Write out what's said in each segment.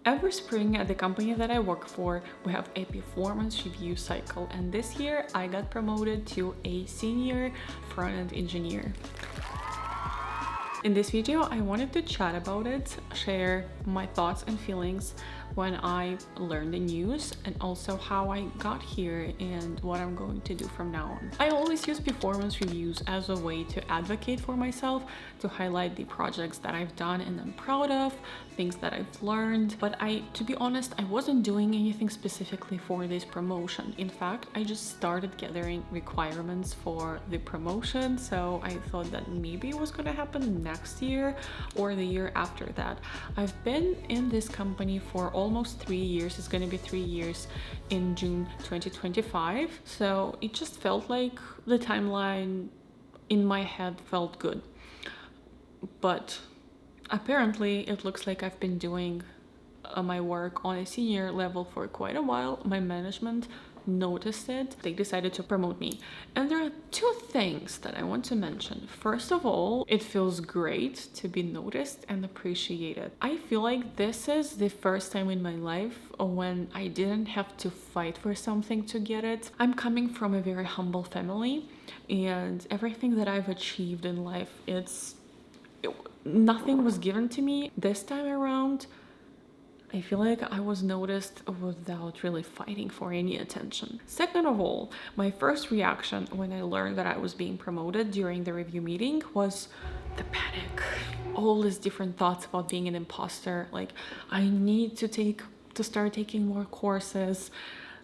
Every spring at the company that I work for, we have a performance review cycle, and this year I got promoted to a senior front-end engineer. In this video, I wanted to chat about it, share my thoughts and feelings when I learned the news, and also how I got here and what I'm going to do from now on. I always use performance reviews as a way to advocate for myself, to highlight the projects that I've done and I'm proud of, things that I've learned. But to be honest, I wasn't doing anything specifically for this promotion. In fact, I just started gathering requirements for the promotion, so I thought that maybe it was gonna happen next year or the year after that. I've been in this company for almost 3 years. It's gonna be 3 years in June 2025. So it just felt like the timeline in my head felt good. But apparently it looks like I've been doing my work on a senior level for quite a while. My management noticed it. They decided to promote me. And there are two things that I want to mention. First of all, it feels great to be noticed and appreciated. I feel like this is the first time in my life when I didn't have to fight for something to get it. I'm coming from a very humble family, and everything that I've achieved in life, nothing was given to me. This time around, I feel like I was noticed without really fighting for any attention. Second of all, my first reaction when I learned that I was being promoted during the review meeting was the panic. All these different thoughts about being an imposter, like I need to start taking more courses,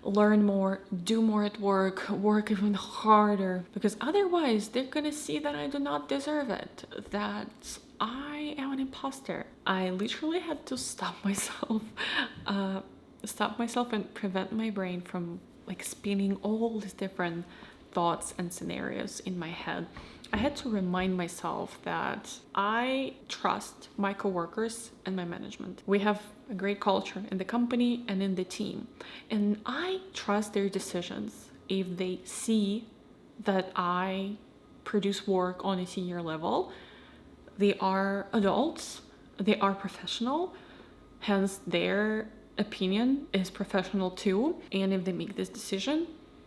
learn more, do more at work even harder, because otherwise they're gonna see that I do not deserve it, that I am an imposter. I literally had to stop myself and prevent my brain from like spinning all these different thoughts and scenarios in my head. I had to remind myself that I trust my coworkers and my management. We have a great culture in the company and in the team, and I trust their decisions. If they see that I produce work on a senior level, they are adults, they are professional, hence their opinion is professional too. And if they make this decision,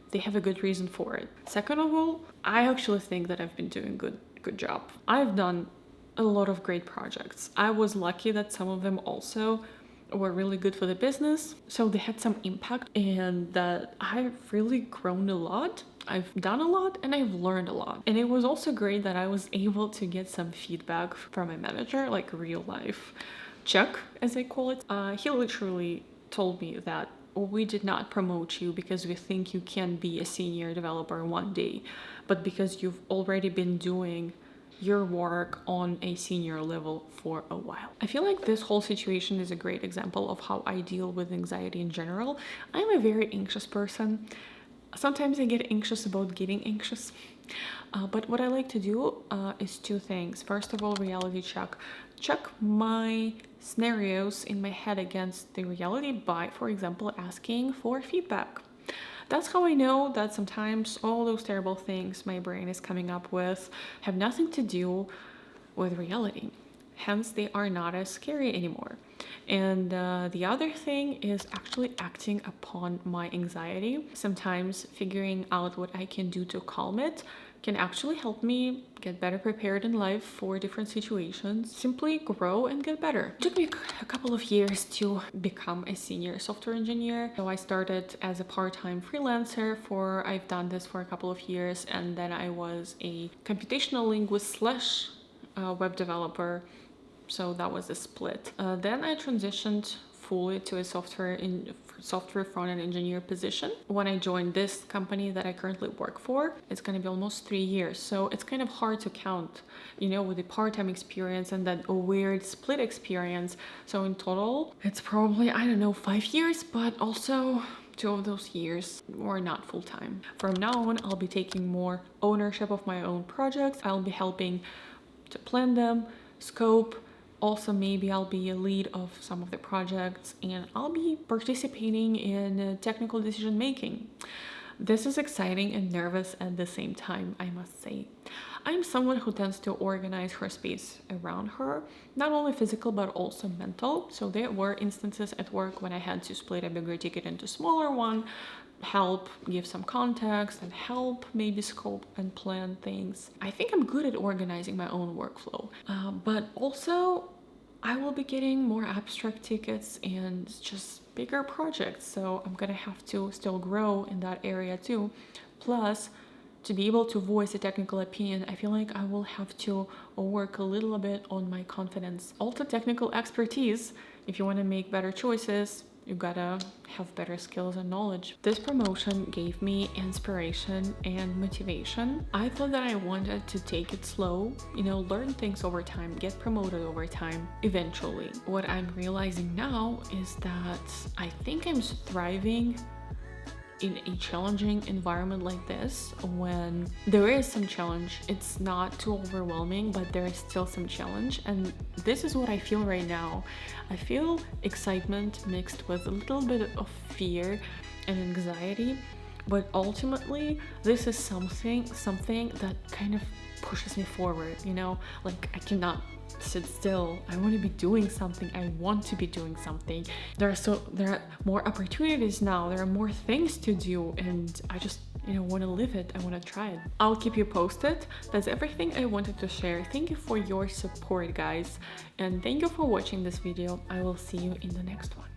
they have a good reason for it. Second of all, I actually think that I've been doing good job. I've done a lot of great projects. I was lucky that some of them also were really good for the business, so they had some impact, and that I've really grown a lot. I've done a lot and I've learned a lot. And it was also great that I was able to get some feedback from my manager, like real life Chuck, as I call it. He literally told me that we did not promote you because we think you can be a senior developer one day, but because you've already been doing your work on a senior level for a while. I feel like this whole situation is a great example of how I deal with anxiety in general. I'm a very anxious person. Sometimes I get anxious about getting anxious. But what I like to do is two things. First of all, reality check my scenarios in my head against the reality by, for example, asking for feedback. That's how I know that sometimes all those terrible things my brain is coming up with have nothing to do with reality. Hence, they are not as scary anymore. And the other thing is actually acting upon my anxiety. Sometimes figuring out what I can do to calm it can actually help me get better prepared in life for different situations, simply grow and get better. It took me a couple of years to become a senior software engineer. So I started as a part-time freelancer I've done this for a couple of years, and then I was a computational linguist / web developer. So that was a split. Then I transitioned fully to a software front-end engineer position. When I joined this company that I currently work for, it's going to be almost 3 years. So it's kind of hard to count, with the part-time experience and that weird split experience. So in total, it's probably, 5 years, but also 2 of those years were not full-time. From now on, I'll be taking more ownership of my own projects. I'll be helping to plan them, scope. Also, maybe I'll be a lead of some of the projects, and I'll be participating in technical decision making. This is exciting and nervous at the same time, I must say. I'm someone who tends to organize her space around her, not only physical but also mental. So there were instances at work when I had to split a bigger ticket into smaller one, help give some context and help maybe scope and plan things. I think I'm good at organizing my own workflow, but also I will be getting more abstract tickets and just bigger projects, so I'm gonna have to still grow in that area too. Plus, to be able to voice a technical opinion, I feel like I will have to work a little bit on my confidence. Also, technical expertise. If you want to make better choices, you gotta have better skills and knowledge. This promotion gave me inspiration and motivation. I thought that I wanted to take it slow, learn things over time, get promoted over time eventually. What I'm realizing now is that I think I'm thriving in a challenging environment like this. When there is some challenge, it's not too overwhelming, but there is still some challenge, and this is what I feel right now. I feel excitement mixed with a little bit of fear and anxiety, but ultimately this is something that kind of pushes me forward, like I cannot sit still. I want to be doing something. I want to be doing something. There are more opportunities now. There are more things to do, and I just want to live it. I want to try it. I'll keep you posted. That's everything I wanted to share. Thank you for your support, guys, and thank you for watching this video. I will see you in the next one.